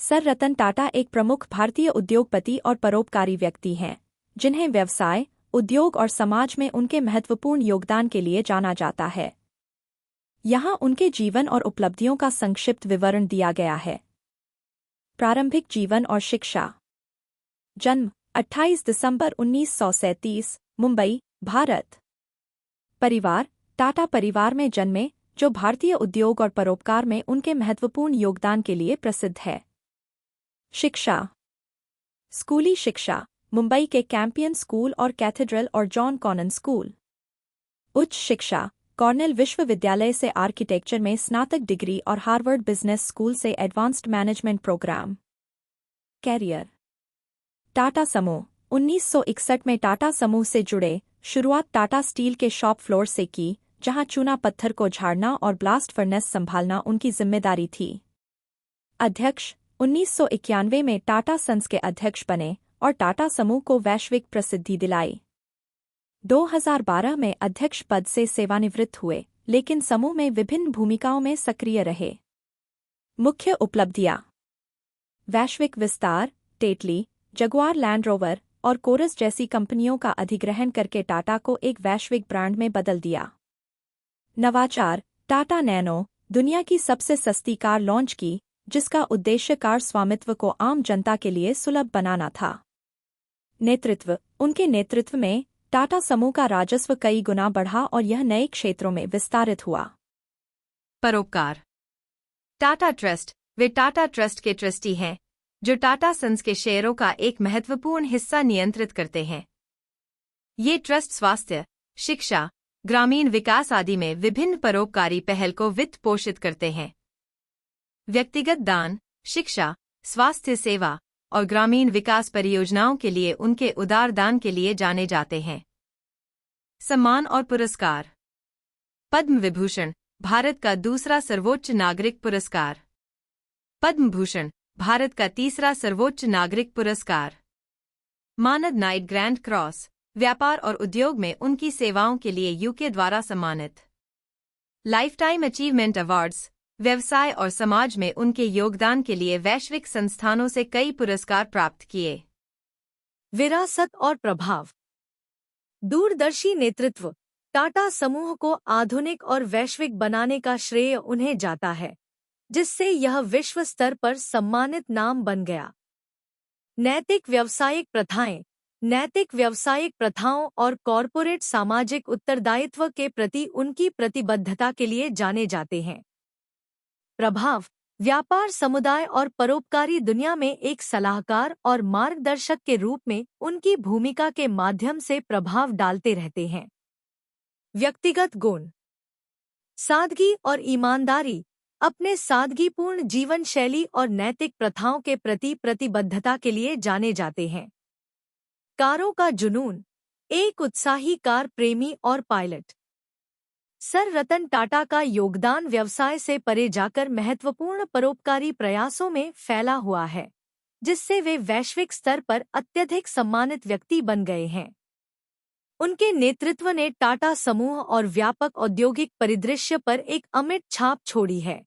Sir Ratan Tata एक प्रमुख भारतीय उद्योगपति और परोपकारी व्यक्ति हैं, जिन्हें व्यवसाय, उद्योग और समाज में उनके महत्वपूर्ण योगदान के लिए जाना जाता है। यहाँ उनके जीवन और उपलब्धियों का संक्षिप्त विवरण दिया गया है। प्रारंभिक जीवन और शिक्षा। जन्म 28 दिसंबर 1937, मुंबई, भारत। परिवार टाटा परिवार में जन्मे, जो भारतीय उद्योग और परोपकार में उनके महत्वपूर्ण योगदान के लिए प्रसिद्ध है। शिक्षा। स्कूली शिक्षा मुंबई के कैंपियन स्कूल और कैथेड्रल और जॉन कॉनन स्कूल। उच्च शिक्षा कॉर्नेल विश्वविद्यालय से आर्किटेक्चर में स्नातक डिग्री और हार्वर्ड बिजनेस स्कूल से advanced management programme. Career. Tata समूह 1961 में टाटा समूह से जुड़े। शुरुआत टाटा स्टील के शॉप फ्लोर से की, जहां चूना पत्थर को झाड़ना और ब्लास्ट फर्नेस संभालना उनकी जिम्मेदारी थी। अध्यक्ष 1991 में टाटा सन्स के अध्यक्ष बने और टाटा समूह को वैश्विक प्रसिद्धि दिलाई। 2012 में अध्यक्ष पद से सेवानिवृत्त हुए, लेकिन समूह में विभिन्न भूमिकाओं में सक्रिय रहे। मुख्य उपलब्धियां। वैश्विक विस्तार, टेटली, जगुआर लैंड रोवर और कोरस जैसी कंपनियों का अधिग्रहण करके टाटा को एक वैश्विक ब्रांड में बदल दिया। नवाचार, टाटा नैनो, दुनिया की सबसे सस्ती कार लॉन्च की, जिसका उद्देश्य कार स्वामित्व को आम जनता के लिए सुलभ बनाना था। नेतृत्व, उनके नेतृत्व में टाटा समूह का राजस्व कई गुना बढ़ा और यह नए क्षेत्रों में विस्तारित हुआ। परोपकार। टाटा ट्रस्ट, वे टाटा ट्रस्ट के ट्रस्टी हैं, जो टाटा सन्स के शेयरों का एक महत्वपूर्ण हिस्सा नियंत्रित करते हैं। ये ट्रस्ट स्वास्थ्य, शिक्षा, ग्रामीण विकास आदि में विभिन्न परोपकारी पहल को वित्त पोषित करते हैं। व्यक्तिगत दान, शिक्षा, स्वास्थ्य सेवा और ग्रामीण विकास परियोजनाओं के लिए उनके उदार दान के लिए जाने जाते हैं। सम्मान और पुरस्कार। पद्म विभूषण, भारत का दूसरा सर्वोच्च नागरिक पुरस्कार। पद्म भूषण, भारत का तीसरा सर्वोच्च नागरिक पुरस्कार। मानद नाइट ग्रैंड क्रॉस, व्यापार और उद्योग में उनकी सेवाओं के लिए यूके द्वारा सम्मानित। लाइफटाइम अचीवमेंट अवार्ड्स, व्यवसाय और समाज में उनके योगदान के लिए वैश्विक संस्थानों से कई पुरस्कार प्राप्त किए। विरासत और प्रभाव। दूरदर्शी नेतृत्व, टाटा समूह को आधुनिक और वैश्विक बनाने का श्रेय उन्हें जाता है, जिससे यह विश्व स्तर पर सम्मानित नाम बन गया। नैतिक व्यावसायिक प्रथाएं, नैतिक व्यावसायिक प्रथाओं और कॉरपोरेट सामाजिक उत्तरदायित्व के प्रति उनकी प्रतिबद्धता के लिए जाने जाते हैं। प्रभाव, व्यापार समुदाय और परोपकारी दुनिया में एक सलाहकार और मार्गदर्शक के रूप में उनकी भूमिका के माध्यम से प्रभाव डालते रहते हैं। व्यक्तिगत गुण। सादगी और ईमानदारी, अपने सादगीपूर्ण जीवन शैली और नैतिक प्रथाओं के प्रति प्रतिबद्धता के लिए जाने जाते हैं। कारों का जुनून, एक उत्साही कार प्रेमी और पायलट। सर रतन टाटा का योगदान व्यवसाय से परे जाकर महत्वपूर्ण परोपकारी प्रयासों में फैला हुआ है, जिससे वे वैश्विक स्तर पर अत्यधिक सम्मानित व्यक्ति बन गए हैं। उनके नेतृत्व ने टाटा समूह और व्यापक औद्योगिक परिदृश्य पर एक अमिट छाप छोड़ी है।